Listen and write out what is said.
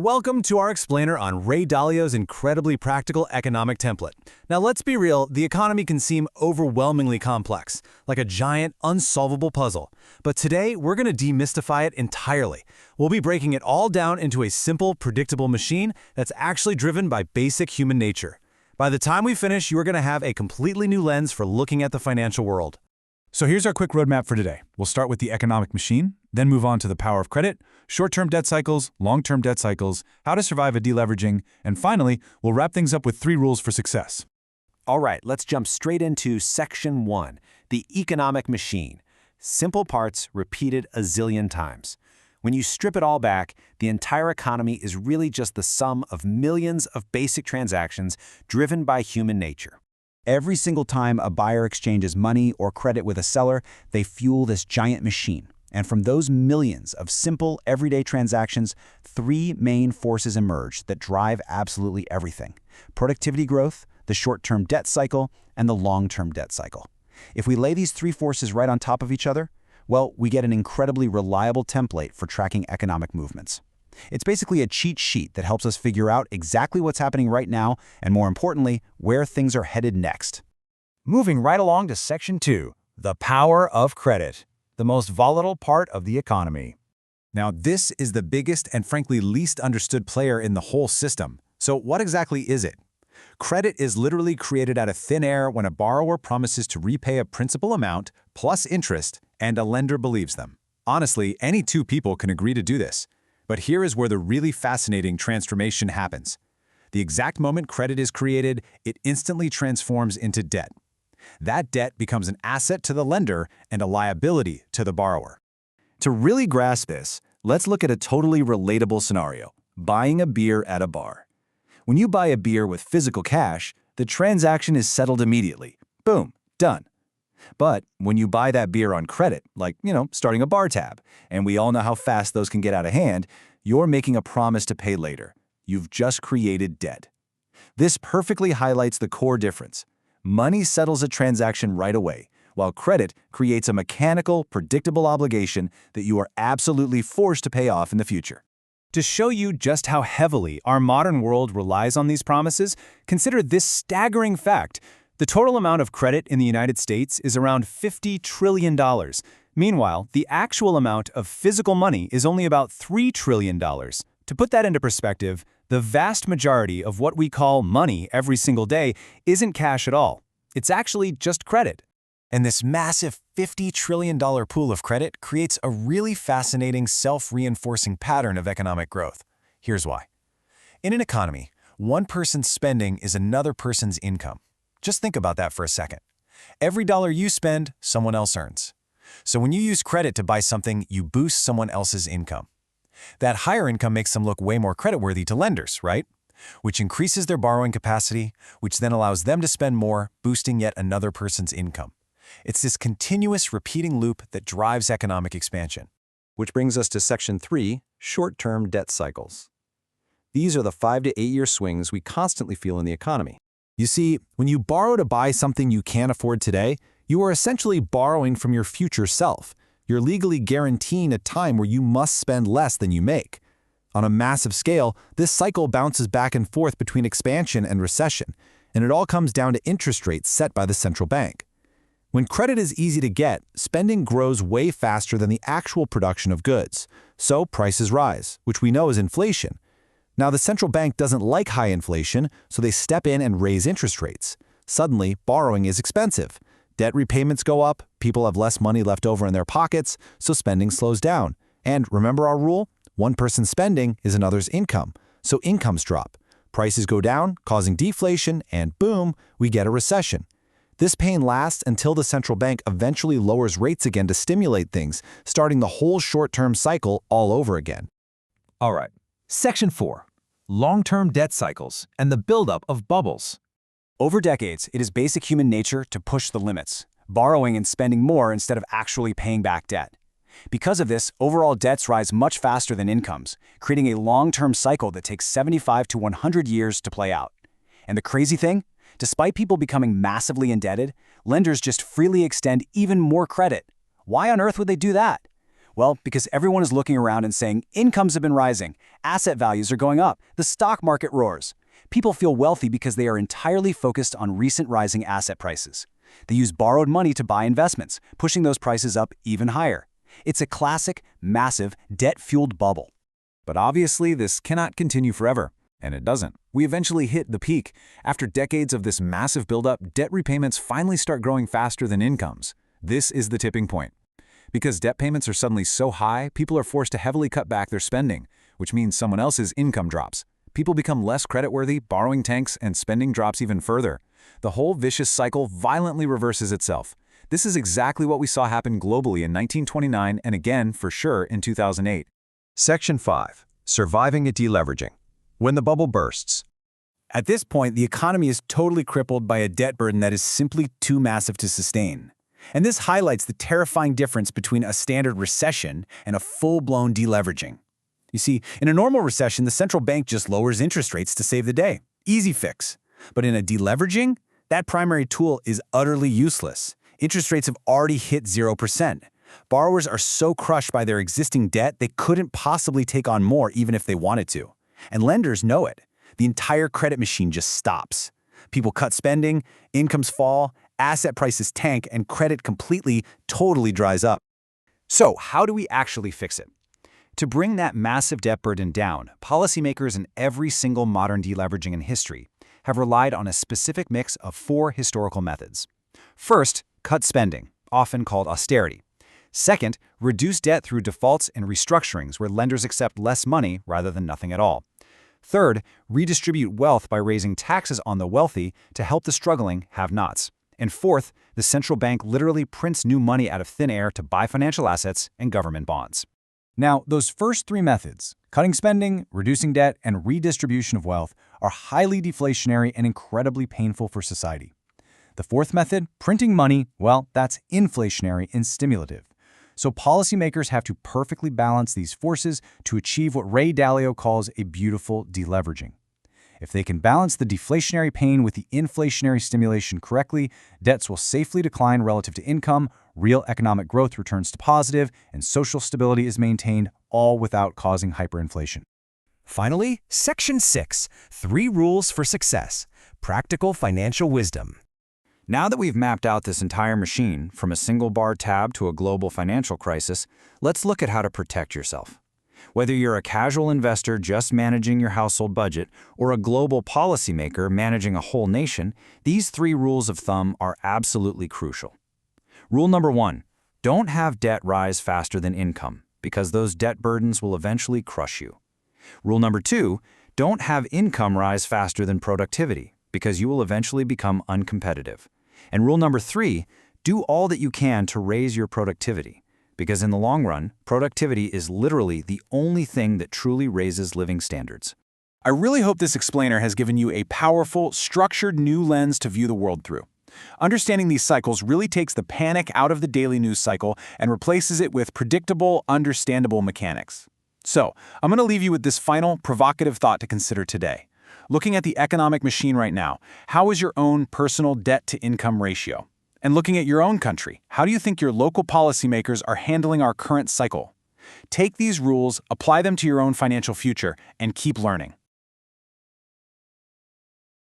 Welcome to our explainer on Ray Dalio's incredibly practical economic template. Now let's be real, the economy can seem overwhelmingly complex, like a giant, unsolvable puzzle. But today, we're going to demystify it entirely. We'll be breaking it all down into a simple, predictable machine that's actually driven by basic human nature. By the time we finish, you are going to have a completely new lens for looking at the financial world. So here's our quick roadmap for today. We'll start with the economic machine, then move on to the power of credit, short-term debt cycles, long-term debt cycles, how to survive a deleveraging, and finally, we'll wrap things up with 3 rules for success. All right, let's jump straight into Section 1, the economic machine. Simple parts repeated a zillion times. When you strip it all back, the entire economy is really just the sum of millions of basic transactions driven by human nature. Every single time a buyer exchanges money or credit with a seller, they fuel this giant machine. And from those millions of simple, everyday transactions, 3 main forces emerge that drive absolutely everything: productivity growth, the short-term debt cycle, and the long-term debt cycle. If we lay these 3 forces right on top of each other, well, we get an incredibly reliable template for tracking economic movements. It's basically a cheat sheet that helps us figure out exactly what's happening right now and, more importantly, where things are headed next. Moving right along to Section 2, the power of credit, the most volatile part of the economy. Now, this is the biggest and frankly least understood player in the whole system. So what exactly is it? Credit is literally created out of thin air when a borrower promises to repay a principal amount plus interest and a lender believes them. Honestly, any 2 people can agree to do this. But here is where the really fascinating transformation happens. The exact moment credit is created, it instantly transforms into debt. That debt becomes an asset to the lender and a liability to the borrower. To really grasp this, let's look at a totally relatable scenario: buying a beer at a bar. When you buy a beer with physical cash, the transaction is settled immediately. Boom, done. But when you buy that beer on credit, like, starting a bar tab, and we all know how fast those can get out of hand, you're making a promise to pay later. You've just created debt. This perfectly highlights the core difference. Money settles a transaction right away, while credit creates a mechanical, predictable obligation that you are absolutely forced to pay off in the future. To show you just how heavily our modern world relies on these promises, consider this staggering fact. The total amount of credit in the United States is around $50 trillion. Meanwhile, the actual amount of physical money is only about $3 trillion. To put that into perspective, the vast majority of what we call money every single day isn't cash at all. It's actually just credit. And this massive $50 trillion pool of credit creates a really fascinating self-reinforcing pattern of economic growth. Here's why. In an economy, one person's spending is another person's income. Just think about that for a second. Every dollar you spend, someone else earns. So when you use credit to buy something, you boost someone else's income. That higher income makes them look way more creditworthy to lenders, right? Which increases their borrowing capacity, which then allows them to spend more, boosting yet another person's income. It's this continuous repeating loop that drives economic expansion. Which brings us to Section 3, short-term debt cycles. These are the 5 to 8 year swings we constantly feel in the economy. You see, when you borrow to buy something you can't afford today, you are essentially borrowing from your future self. You're legally guaranteeing a time where you must spend less than you make. On a massive scale, this cycle bounces back and forth between expansion and recession, and it all comes down to interest rates set by the central bank. When credit is easy to get, spending grows way faster than the actual production of goods. So prices rise, which we know is inflation. Now, the central bank doesn't like high inflation, so they step in and raise interest rates. Suddenly, borrowing is expensive. Debt repayments go up, people have less money left over in their pockets, so spending slows down. And remember our rule? One person's spending is another's income, so incomes drop. Prices go down, causing deflation, and boom, we get a recession. This pain lasts until the central bank eventually lowers rates again to stimulate things, starting the whole short-term cycle all over again. All right, Section 4, long-term debt cycles and the buildup of bubbles. Over decades, it is basic human nature to push the limits, borrowing and spending more instead of actually paying back debt. Because of this, overall debts rise much faster than incomes, creating a long-term cycle that takes 75 to 100 years to play out. And the crazy thing? Despite people becoming massively indebted, lenders just freely extend even more credit. Why on earth would they do that? Well, because everyone is looking around and saying, incomes have been rising, asset values are going up, the stock market roars. People feel wealthy because they are entirely focused on recent rising asset prices. They use borrowed money to buy investments, pushing those prices up even higher. It's a classic, massive, debt-fueled bubble. But obviously, this cannot continue forever. And it doesn't. We eventually hit the peak. After decades of this massive buildup, debt repayments finally start growing faster than incomes. This is the tipping point. Because debt payments are suddenly so high, people are forced to heavily cut back their spending, which means someone else's income drops. People become less creditworthy, borrowing tanks, and spending drops even further. The whole vicious cycle violently reverses itself. This is exactly what we saw happen globally in 1929 and again, for sure, in 2008. Section 5. Surviving a deleveraging. When the bubble bursts. At this point, the economy is totally crippled by a debt burden that is simply too massive to sustain. And this highlights the terrifying difference between a standard recession and a full-blown deleveraging. You see, in a normal recession, the central bank just lowers interest rates to save the day. Easy fix. But in a deleveraging, that primary tool is utterly useless. Interest rates have already hit 0%. Borrowers are so crushed by their existing debt, they couldn't possibly take on more even if they wanted to. And lenders know it. The entire credit machine just stops. People cut spending, incomes fall, asset prices tank, and credit totally dries up. So, how do we actually fix it? To bring that massive debt burden down, policymakers in every single modern deleveraging in history have relied on a specific mix of 4 historical methods. First, cut spending, often called austerity. Second, reduce debt through defaults and restructurings where lenders accept less money rather than nothing at all. Third, redistribute wealth by raising taxes on the wealthy to help the struggling have-nots. And fourth, the central bank literally prints new money out of thin air to buy financial assets and government bonds. Now, those first 3 methods, cutting spending, reducing debt, and redistribution of wealth, are highly deflationary and incredibly painful for society. The fourth method, printing money, well, that's inflationary and stimulative. So policymakers have to perfectly balance these forces to achieve what Dalio calls a beautiful deleveraging. If they can balance the deflationary pain with the inflationary stimulation correctly, debts will safely decline relative to income, real economic growth returns to positive, and social stability is maintained, all without causing hyperinflation. Finally, Section 6, 3 Rules for Success, Practical Financial Wisdom. Now that we've mapped out this entire machine, from a single bar tab to a global financial crisis, let's look at how to protect yourself. Whether you're a casual investor just managing your household budget or a global policymaker managing a whole nation, these 3 rules of thumb are absolutely crucial. Rule number 1, don't have debt rise faster than income, because those debt burdens will eventually crush you. Rule number 2, don't have income rise faster than productivity, because you will eventually become uncompetitive. And rule number 3, do all that you can to raise your productivity, because in the long run, productivity is literally the only thing that truly raises living standards. I really hope this explainer has given you a powerful, structured new lens to view the world through. Understanding these cycles really takes the panic out of the daily news cycle and replaces it with predictable, understandable mechanics. So, I'm going to leave you with this final, provocative thought to consider today. Looking at the economic machine right now, how is your own personal debt-to-income ratio? And looking at your own country, how do you think your local policymakers are handling our current cycle? Take these rules, apply them to your own financial future, and keep learning.